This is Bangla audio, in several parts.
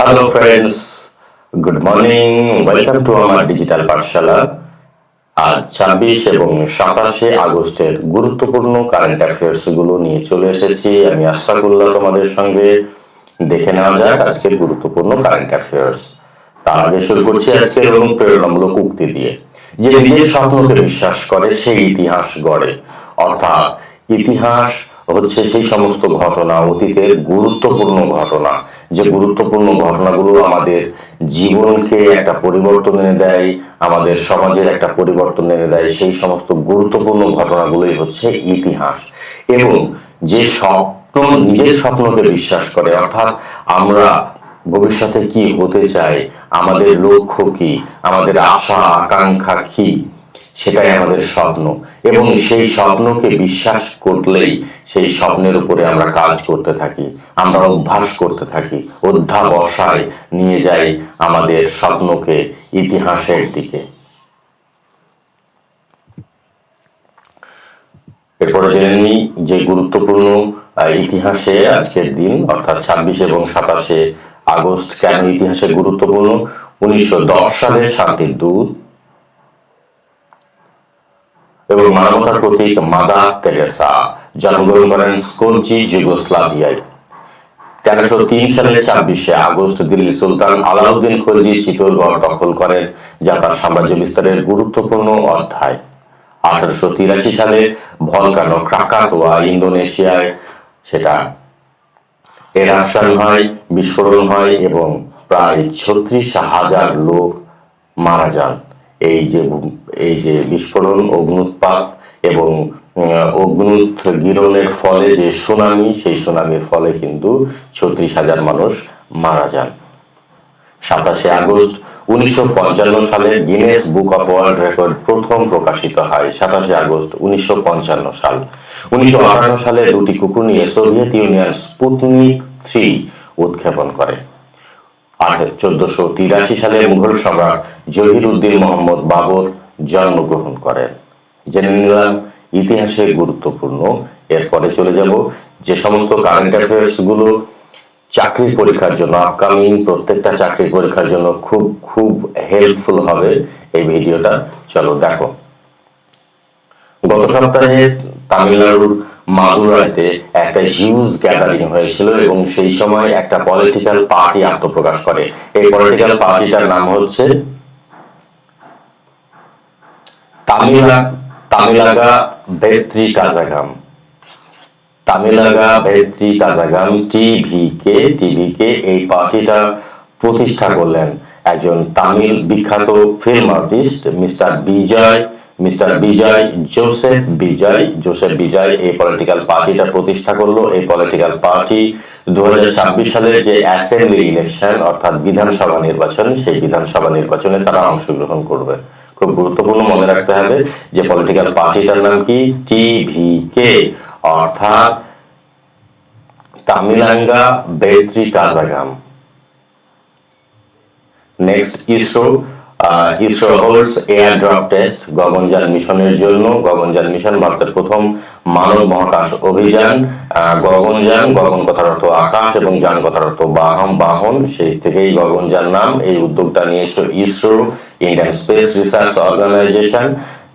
Hello friends, good morning. Welcome to আমার ডিজিটাল পাঠশালা। আজ 26 এবং 27 আগস্টের গুরুত্বপূর্ণ কারেন্ট অ্যাফেয়ার্স গুলো নিয়ে চলে এসেছি। আমি আশরাফুল্লাহ তোমাদের সঙ্গে। দেখে নেওয়া যাক আজকের গুরুত্বপূর্ণ কারেন্ট অ্যাফেয়ার্স। তার আগে শুরু করছি আজকের অনুপ্রেরণামূলক উক্তি দিয়ে। যে নিজের স্বপ্নকে বিশ্বাস করে সেই ইতিহাস গড়ে। অর্থাৎ ইতিহাস হচ্ছে সেই সমস্ত ঘটনা, অতীতের গুরুত্বপূর্ণ ঘটনা, যে গুরুত্বপূর্ণ ঘটনাগুলো আমাদের জীবনকে একটা পরিবর্তন এনে দেয়, আমাদের সমাজের একটা পরিবর্তন এনে দেয়। সেই সমস্ত গুরুত্বপূর্ণ ঘটনাগুলোই হচ্ছে ইতিহাস। এবং যে স্বপ্ন, নিজের স্বপ্নকে বিশ্বাস করে, অর্থাৎ আমরা ভবিষ্যতে কি হতে চাই, আমাদের লক্ষ্য কি, আমাদের আশা আকাঙ্ক্ষা কি, সেটাই আমাদের স্বপ্ন। এবং সেই স্বপ্নকে বিশ্বাস করলেই সেই স্বপ্নের উপরে আমরা কাজ করতে থাকি, আমরা অভ্যাস করতে থাকি, অধ্যাবসায় নিয়ে যাই আমাদের স্বপ্নকে ইতিহাসের দিকে। এরপরে জেনে নিই যে গুরুত্বপূর্ণ ইতিহাসে আজকের দিন, অর্থাৎ 26 এবং 27 আগস্ট কেন ইতিহাসে গুরুত্বপূর্ণ। 1910 সালে শান্তির দূত এবং মানবতার প্রতীক মাদার তেরেসা জন্মগ্রহণ করেন স্কোলজি, যুগোস্লাভিয়ায়। 1303 সালে 26 আগস্ট দিল্লি সুলতান আলাউদ্দিন খলজি চিত্তরগড় দখল করেন, যা তার সাম্রাজ্য বিস্তারের গুরুত্বপূর্ণ অধ্যায়। 1883 সালে ভলকানো ক্রাকাতোয়া ইন্দোনেশিয়ায় সেটা এরাপশন হয়, বিস্ফোরণ হয় এবং প্রায় 36,000 লোক মারা যান। এই যে বিস্ফোরণ, অগ্নুৎপাত এবং অগ্নুৎগীরণের ফলে যে সুনামি, সেই সুনামির ফলে কিন্তু 36,000 মানুষ মারা যান। 27 আগস্ট 1955 সালে Guinness book of world record প্রথম প্রকাশিত হয়। 27 আগস্ট 1955 সাল। 1958 সালে দুটি কুকুর নিয়ে সোভিয়েত ইউনিয়ন স্পুতনিক 3 উৎক্ষেপণ করে। 1483 সালে মুঘল সম্রাট জহিরুদ্দিন মোহাম্মদ বাবর জন্মগ্রহণ করেন। জেনে নিলাম ইতিহাসে গুরুত্বপূর্ণ। এরপরে চলে যাব যে সমস্ত কারেন্ট অ্যাফেয়ার্স গুলো চাকরির পরীক্ষার জন্য, আপকামিং প্রত্যেকটা চাকরির পরীক্ষার জন্য খুব খুব হেল্পফুল হবে এই ভিডিওটা। চলো দেখো। গত সপ্তাহে তামিলনাড়ুর মাদুরাইতে একটা হিউজ গ্যাদারিং হয়েছিল এবং সেই সময় একটা পলিটিক্যাল পার্টি আত্মপ্রকাশ করে। এই পলিটিক্যাল পার্টিটার নাম হচ্ছে তামিলাগা ভেত্রি কাজাগাম। তামিলাগা ভেত্রি কাজাগাম টিভিকে এই পার্টিটা প্রতিষ্ঠা করলেন একজন তামিল বিখ্যাত ফিল্ম আর্টিস্ট মিস্টার বিজয় জোসেফ বিজয় এই পলিটিক্যাল পার্টিটা প্রতিষ্ঠা করলো। এই পলিটিক্যাল পার্টি 2026 সালের যে অ্যাসেম্বলি ইলেকশন, অর্থাৎ বিধানসভা নির্বাচন, সেই বিধানসভা নির্বাচনে তারা অংশগ্রহণ করবে। খুব গুরুত্বপূর্ণ, মনে রাখতে হবে যে পলিটিক্যাল পার্টিটার নাম কি, টিভিকে, অর্থাৎ Tamilaga Vettri Kazhagam. Next, ISRO holds airdrop test Gaganyaan মিশনের জন্য। গগনযান মিশন ভারতের প্রথম মানব মহাকাশ অভিযান। গগন কথার অর্থ আকাশ এবং যান কথার অর্থ বাহন, সেই থেকেই গগনযান নাম। এই উদ্যোগটা নিয়েছে ISRO, Indian space research organisation.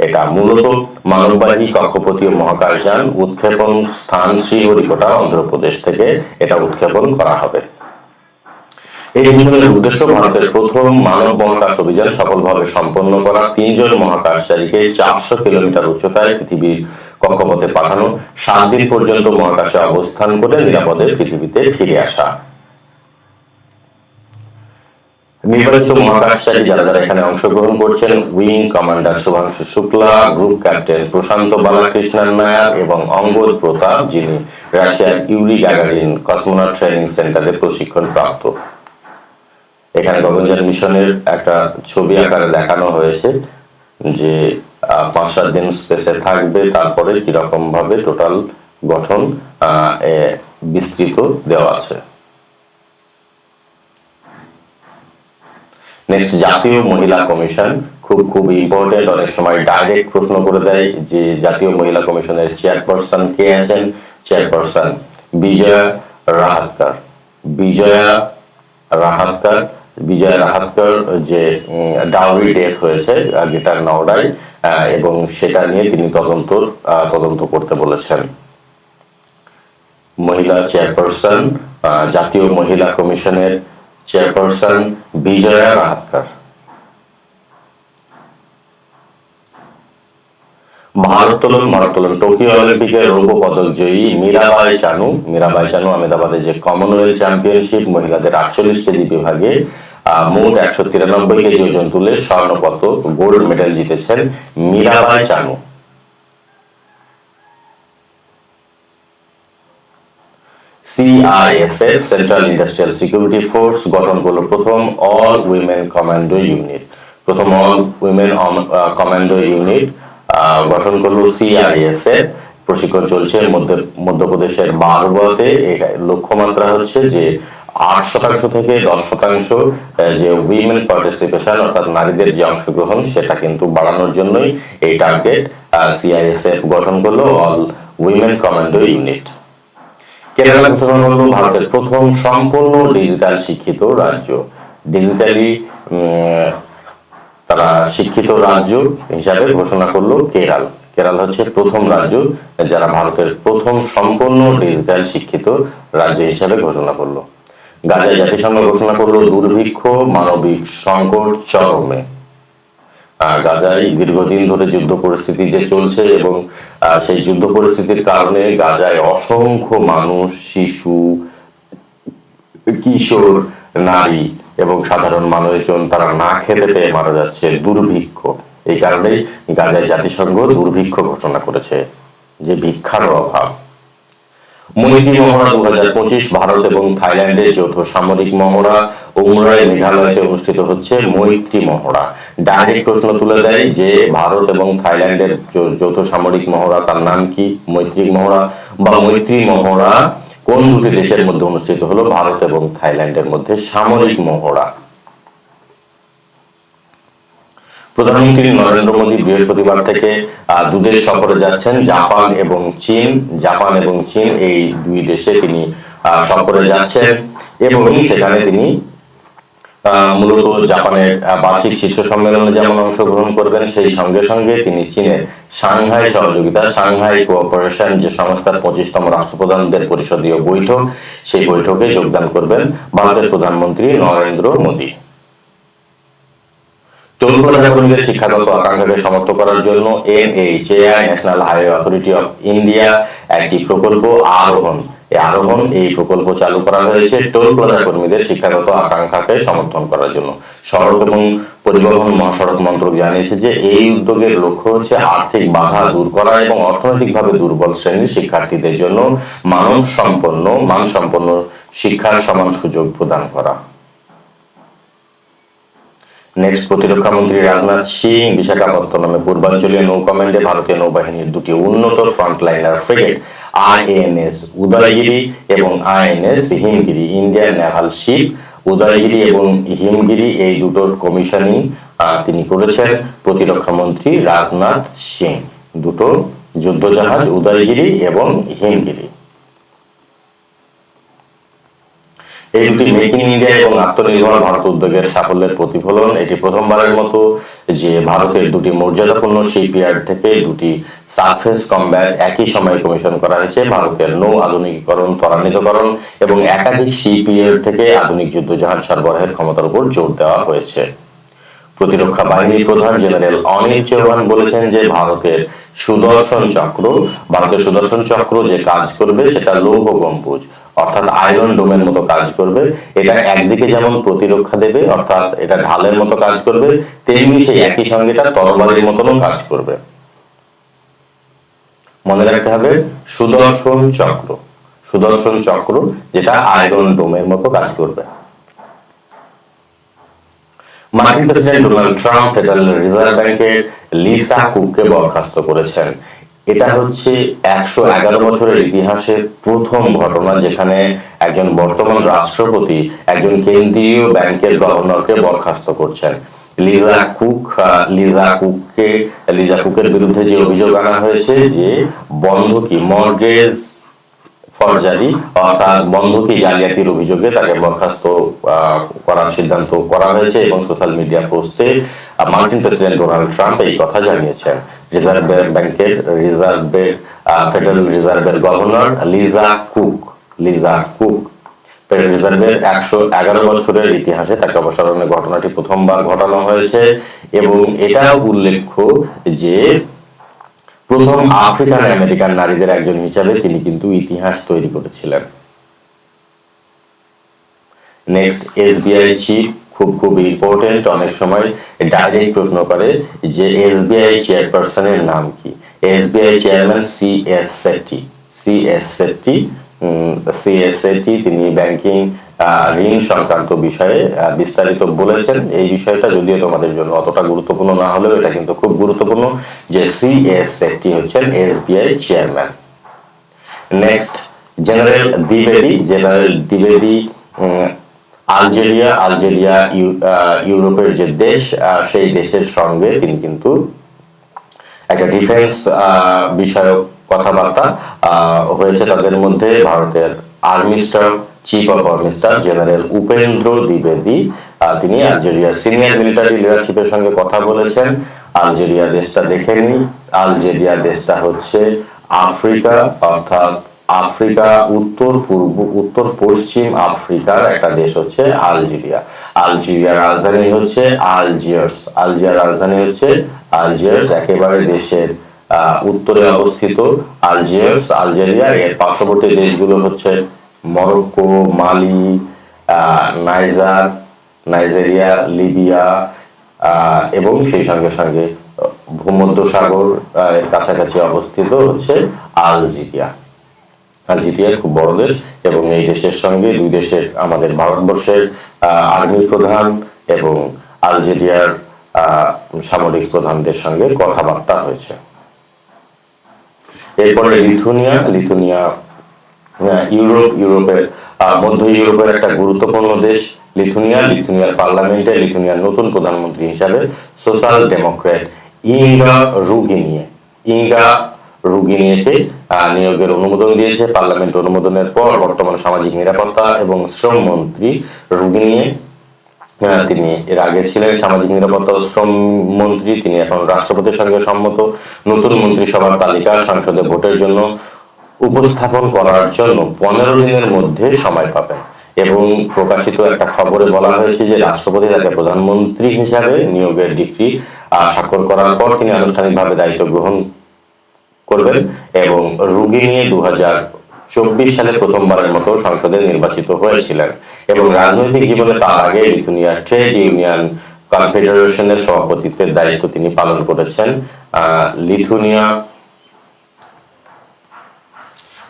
এটা মূলত মানববাহী কক্ষপথীয় মহাকাশযান। উৎক্ষেপণ স্থান শ্রীহরিকোটা, অন্ধ্রপ্রদেশ থেকে এটা উৎক্ষেপণ করা হবে। এই মিশনের উদ্দেশ্য ভারতের প্রথম মানব মহাকাশ অভিযান সফলভাবে সম্পন্ন করা, 3 জন মহাকাশচারীকে 400 কিলোমিটার উচ্চতায় পৃথিবীর কক্ষপথে পাঠানো, 7 দিন পর্যন্ত মহাকাশে অবস্থান করে নিরাপদে পৃথিবীতে ফিরে আসা। নির্বাচিত মহাকাশচারী যারা এখানে অংশগ্রহণ করছেন: wing commander Shubhanshu Shukla, group captain Prashanth Balakrishnan Nair এবং অঙ্গদ প্রতাপ, যিনি রাশিয়ার ইউরি গ্যাগারিন কসমোনট ট্রেনিং সেন্টারে প্রশিক্ষণ প্রাপ্ত। এখানে গগনযান মিশনের একটা ছবি আকারে দেখানো হয়েছে যে 5-7 দিন স্পেসে থাকবে, তারপরে কিরকম ভাবে টোটাল গঠন বিস্তৃত দেওয়া আছে। নেক্সট, জাতীয় মহিলা কমিশন। খুব ইম্পর্টেন্ট, অনেক সময় ডাইরেক্ট প্রশ্ন করে দেয় যে জাতীয় মহিলা কমিশনের চেয়ারপারসন কে আছেন। চেয়ারপারসন বিজয়া রাহাতকার। বিজয়া রাহাতকার, বিজয় রাহাতকার যে ডাউরি ডেথ হয়েছে গিটার নওডায়, এবং সেটা নিয়ে তিনি তদন্ত করতে বলেছেন। মহিলা চেয়ারপারসন, জাতীয় মহিলা কমিশনের চেয়ারপারসন বিজয়া রাহাতকার। ভারোত্তোলন টোকিও অলিম্পিকের রৌপ্য পদক জয়ী মীরাবাই চানু আহমেদাবাদে যে কমনওয়েলথ চ্যাম্পিয়নশিপ মহিলাদের 48 কেজি বিভাগে মোট 193 কেজি ওজন তুলে স্বর্ণ পদক গোল্ড মেডেল জিতেছেন Mirabai Chanu. CISF central industrial security force গঠন করলো প্রথম অল উইমেন কমান্ডো ইউনিট। গঠন করলো সিআইএসএফ। প্রশিক্ষণ চলছে মধ্যপ্রদেশের বারবাতে। লক্ষ্যমাত্রা হচ্ছে যে 8% থেকে 10% যে উইমেন পার্টিসিপেশন অর্থাৎ নারীদের যে অংশগ্রহণ সেটা কিন্তু বাড়ানোর জন্যই এই টার্গেট। সিআইএসএফ গঠন করলো all women commando unit. Kerala ঘোষণা করলো ভারতের প্রথম সম্পূর্ণ ডিজিটাল শিক্ষিত রাজ্য। ডিজিটালি তারা শিক্ষিত রাজ্য হিসাবে ঘোষণা করলো কেরাল হচ্ছে প্রথম রাজ্য যারা ভারতের প্রথম সম্পূর্ণ ডিজিটাল শিক্ষিত রাজ্য হিসাবে ঘোষণা করলো। গাজায় জাতিসংঘ ঘোষণা করলো দুর্ভিক্ষ, মানবিক সংকট চরমে। গাজায় দীর্ঘদিন ধরে যুদ্ধ পরিস্থিতি যে চলছে এবং সেই যুদ্ধ পরিস্থিতির কারণে গাজায় অসংখ্য মানুষ, শিশু, কিশোর, নারী এবং সাধারণ মানুষজন তারা না খেতে পেয়ে মারা যাচ্ছে, দুর্ভিক্ষ। এই কারণেই গাজায় জাতিসংঘ দুর্ভিক্ষ ঘোষণা করেছে, যে ভিক্ষার অভাব। মৈত্রী মহড়া 2025 ভারত এবং থাইল্যান্ডের যৌথ সামরিক মহড়া উমরাই মেঘালয়তে অনুষ্ঠিত হচ্ছে মৈত্রী মহড়া। ডাইরেক্ট প্রশ্ন তুলে দেয় যে ভারত এবং থাইল্যান্ডের যৌথ সামরিক মহড়া তার নাম কি? মৈত্রী মহড়া বা মৈত্রী মহড়া কোন দুটি দেশের মধ্যে অনুষ্ঠিত হলো? ভারত এবং থাইল্যান্ডের মধ্যে সামরিক মহড়া। প্রধানমন্ত্রী নরেন্দ্র মোদী বৃহস্পতিবার থেকে দুদেশ সফরে যাচ্ছেন, জাপান এবং চীন। এই দুই দেশে তিনি সফরে যাচ্ছেন এবং সেখানে তিনি মূলত জাপানের বার্ষিক শীর্ষ সম্মেলনে যেমন অংশগ্রহণ করবেন, সেই সঙ্গে সঙ্গে তিনি চীনের সাংহাই সহযোগিতা, সাংহাই কোঅপারেশন যে সংস্থার 25তম রাষ্ট্রপ্রধানদের পরিষদীয় বৈঠক, সেই বৈঠকে যোগদান করবেন ভারতের প্রধানমন্ত্রী নরেন্দ্র মোদী। টোল প্লাজা কর্মীদের শিক্ষাগত আকাঙ্ক্ষাকে সমর্থন করার জন্য NHAI national highway authority of India একটি প্রকল্প এই প্রকল্প চালু করা হয়েছে টোল প্লাজা কর্মীদের শিক্ষাগত আকাঙ্ক্ষাকে সমর্থন করার জন্য। সড়ক এবং পরিবহন মহাসড়ক মন্ত্রক জানিয়েছে যে এই উদ্যোগের লক্ষ্য হচ্ছে আর্থিক বাধা দূর করা এবং অর্থনৈতিকভাবে দুর্বল শ্রেণীর শিক্ষার্থীদের জন্য মানসম্পন্ন শিক্ষার সমান সুযোগ প্রদান করা। নেক্সট, প্রতিরক্ষা মন্ত্রী রাজনাথ সিং বিশাখাপত্তনমে পূর্বাঞ্চলীয় নৌ কমান্ডে ভারতীয় নৌবাহিনীর দুটি উন্নত ফ্রন্টলাইনার ফ্রিগেট INS উদয়গিরি এবং INS Himgiri Indian naval ship Udaygiri এবং হিমগিরি এই দুটোর কমিশনিং তিনি করেছেন প্রতিরক্ষা মন্ত্রী রাজনাথ সিং। দুটো যুদ্ধজাহাজ উদয়গিরি এবং হিমগিরি। এই দুটি মেক ইন ইন্ডিয়া এবং আত্মনির্ভর ভারত উদ্যোগের সাফল্যের প্রতিফলন। এটি প্রথমবারের মতো যে ভারতের দুটি মর্যাদাপূর্ণ শিপইয়ার্ড থেকে দুটি সারফেস কমব্যাট একই সময়ে কমিশন করা হয়েছে। ভারতের নৌ আধুনিকীকরণ, ত্বরান্বিতকরণ এবং একাধিক শিপইয়ার্ড থেকে আধুনিক যুদ্ধজাহাজ সরবরাহের ক্ষমতার উপর জোর দেওয়া হয়েছে। প্রতিরক্ষা বাহিনীর প্রধান জেনারেল অনিল চৌহান বলেছেন যে ভারতের সুদর্শন চক্র যে কাজ করবে সেটা লৌহ গম্বুজ অর্থাৎ আয়রন ডোমের মতো কাজ করবে। এটা একদিকে যেমন প্রতিরক্ষা দেবে অর্থাৎ এটা ঢালের মতো কাজ করবে, তেমনি সেই একই সঙ্গে এটা তরবারির মতনও কাজ করবে। মনে রাখতে হবে সুদর্শন চক্র যেটা আয়রন ডোমের মতো কাজ করবে। মার্কিন president Donald Trump federal reserve ব্যাংকের লিসা কুককে বরখাস্ত করেছেন। এটা হচ্ছে 111 বছরের ইতিহাসে প্রথম ঘটনা যেখানে একজন বর্তমান রাষ্ট্রপতি একজন কেন্দ্রীয় ব্যাংকের গভর্নরকে বরখাস্ত করছেন। লিজা কুকের বিরুদ্ধে যে অভিযোগ আনা হয়েছে যে বন্ধকি মর্গেজ ফরজারি অর্থাৎ বন্ধকি জালিয়াতির অভিযোগে তাকে বরখাস্ত করার সিদ্ধান্ত করা হয়েছে এবং সোশ্যাল মিডিয়া পোস্টে মার্কিন প্রেসিডেন্ট ডোনাল্ড ট্রাম্প এই কথা জানিয়েছেন। রিজার্ভ ব্যাংকের ফেডারেল রিজার্ভের গভর্নর লিজা কুক ফেডারেল রিজার্ভের 111 বছরের ইতিহাসে তাকে অপসারণের ঘটনাটি প্রথমবার ঘটানো হয়েছে এবং এটাও উল্লেখ্য যে প্রথম আফ্রিকান আমেরিকান নারীদের একজন হিসাবে তিনি কিন্তু ইতিহাস তৈরি করেছিলেন। নেক্সট, এসবিআই চিফ খুব ইম্পর্টেন্ট, অনেক সময় ডাইরেক্ট প্রশ্ন করে যে এসবিআই চেয়ারপারসনের নাম কি। এসবিআই চেয়ারম্যান সিএস শেট্টি তিনি ব্যাংকিং ঋণ সংক্রান্ত বিষয়ে বিস্তারিত বলেছেন। এই বিষয়টা যদিও তোমাদের জন্য অতটা গুরুত্বপূর্ণ না হলেও এটা কিন্তু খুব গুরুত্বপূর্ণ যে সিএস শেট্টি হচ্ছেন এসবিআই চেয়ারম্যান। নেক্সট, জেনারেল দ্বিবেদী আলজেরিয়া ইউরোপের যে দেশ, সেই দেশের সঙ্গে তিনি কিন্তু একটা ডিফেন্স বিষয়ক কথাবার্তা হয়েছে তাদের মধ্যে। ভারতের chief of army staff general Upendra দ্বিবেদী তিনি আলজেরিয়ার সিনিয়র মিলিটারি লিডারশিপের সঙ্গে কথা বলেছেন। আলজেরিয়া দেশটা দেখে নিই। আলজেরিয়া দেশটা হচ্ছে আফ্রিকা, অর্থাৎ আফ্রিকা উত্তর পশ্চিম আফ্রিকার একটা দেশ হচ্ছে আলজেরিয়া। আলজেরিয়ার রাজধানী হচ্ছে আলজিয়ার্স, একেবারে দেশের উত্তরে অবস্থিত আলজেরিয়া। এর পার্শ্ববর্তী দেশগুলো হচ্ছে মরক্কো, মালি, নাইজেরিয়া, লিবিয়া এবং সেই সঙ্গে সঙ্গে ভূমধ্যসাগর কাছাকাছি অবস্থিত হচ্ছে আলজেরিয়া খুব বড় দেশ এবং এই দেশের সঙ্গে দুই দেশের আমাদের ভারতবর্ষের আর্মি প্রধান এবং আলজেরিয়ার সামরিক প্রধানদের সঙ্গে কথাবার্তা হয়েছে। এরপরে লিথুনিয়া ইউরোপের মধ্য ইউরোপের একটা গুরুত্বপূর্ণ দেশ। লিথুনিয়ার পার্লামেন্টে লিথুনিয়ার নতুন প্রধানমন্ত্রী হিসাবে সোশ্যাল ডেমোক্র্যাট ইঙ্গা রুগিনিয়েকে নিয়োগের অনুমোদন দিয়েছে। পার্লামেন্ট অনুমোদনের পর বর্তমান সামাজিক নিরাপত্তা এবং শ্রম মন্ত্রী রুগিনিয়ে, তিনি এর আগে ছিলেন সামাজিক নিরাপত্তা ও শ্রম মন্ত্রী, তিনি এখন রাষ্ট্রপতির সঙ্গে সম্মত নতুন মন্ত্রিসভার তালিকা সংসদে ভোটের জন্য উপস্থাপন করার জন্য 15 দিনের মধ্যে সময় পাবেন এবং প্রকাশিত একটা খবরে বলা হয়েছে যে রাষ্ট্রপতি তাকে প্রধানমন্ত্রী হিসাবে নিয়োগের ডিক্রি স্বাক্ষর করার পর তিনি আনুষ্ঠানিকভাবে দায়িত্ব গ্রহণ করবেন এবং রুগিনিয়ে 2024 সালে প্রথমবারের মতো সংসদে নির্বাচিত হয়েছিলেন এবং রাজনৈতিক জীবনে তার আগে লিথুনিয়ার ট্রেড ইউনিয়ন কনফেডারেশনের সভাপতিত্বের দায়িত্ব তিনি পালন করেছেন।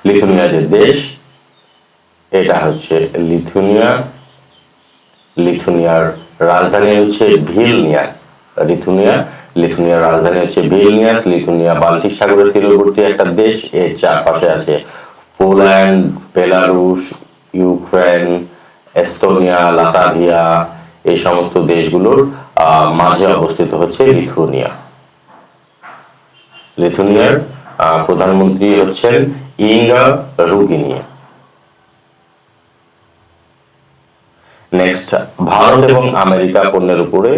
লিথুনিয়া যে দেশ, এটা হচ্ছে লিথুনিয়ার রাজধানী হচ্ছে ভিলনিয়াস। লিথুনিয়ার রাজধানী হচ্ছে ভিলনিয়াস। লিথুনিয়া বাল্টিক সাগরের তীরবর্তী একটা দেশ। এর চারপাশে আছে পোল্যান্ড, বেলারুশ, ইউক্রেন, এস্তোনিয়া, লাতাভিয়া, এই সমস্ত দেশগুলোর মাঝে অবস্থিত হচ্ছে লিথুনিয়ার প্রধানমন্ত্রী হচ্ছেন ইঙ্গা রুগিনিয়ে। নেক্সট, ভারত এবং আমেরিকা পণ্যের উপরে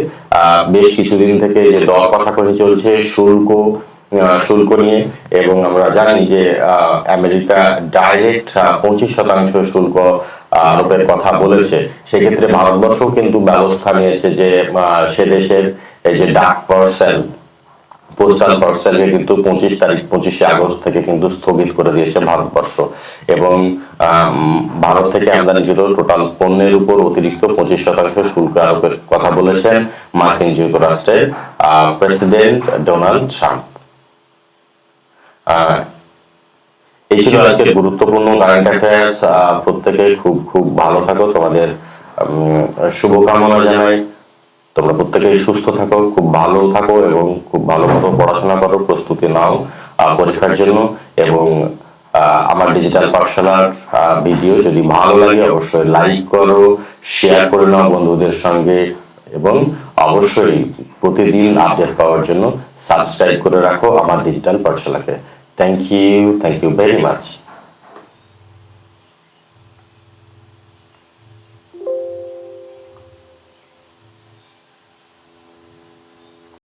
বেশ কিছুদিন থেকে যে দর কষাকষি চলছে শুল্ক নিয়ে এবং আমরা জানি যে আমেরিকা ডাইরেক্ট 25% শুল্ক আরোপের কথা বলেছে। সেক্ষেত্রে ভারতবর্ষ কিন্তু ব্যবস্থা নিয়েছে যে সে দেশের এই যে পোস্টাল পার্সেলকে কিন্তু 25শে আগস্ট থেকে কিন্তু স্থগিত করে দিয়েছে ভারতবর্ষ এবং ভারত থেকে আমদানিকৃত টোটাল পণ্যের উপর অতিরিক্ত 25% শুল্ক আরোপের কথা বলেছেন মার্কিন যুক্তরাষ্ট্রের প্রেসিডেন্ট ডোনাল্ড ট্রাম্প। এই ছিল আজকের গুরুত্বপূর্ণ কারেন্ট অ্যাফেয়ার্স। প্রত্যেকে খুব ভালো থাকো, তোমাদের শুভকামনা জানাই। তোমরা প্রত্যেকেই সুস্থ থাকো, খুব ভালো থাকো এবং খুব ভালো মতো পড়াশোনা করো, প্রস্তুতি নাও পরীক্ষার জন্য। এবং আমার ডিজিটাল পাঠশালার ভিডিও যদি ভালো লাগে অবশ্যই লাইক করো, শেয়ার করে নাও বন্ধুদের সঙ্গে এবং অবশ্যই প্রতিদিন আপডেট পাওয়ার জন্য সাবস্ক্রাইব করে রাখো আমার ডিজিটাল পাঠশালাকে। Thank you very much.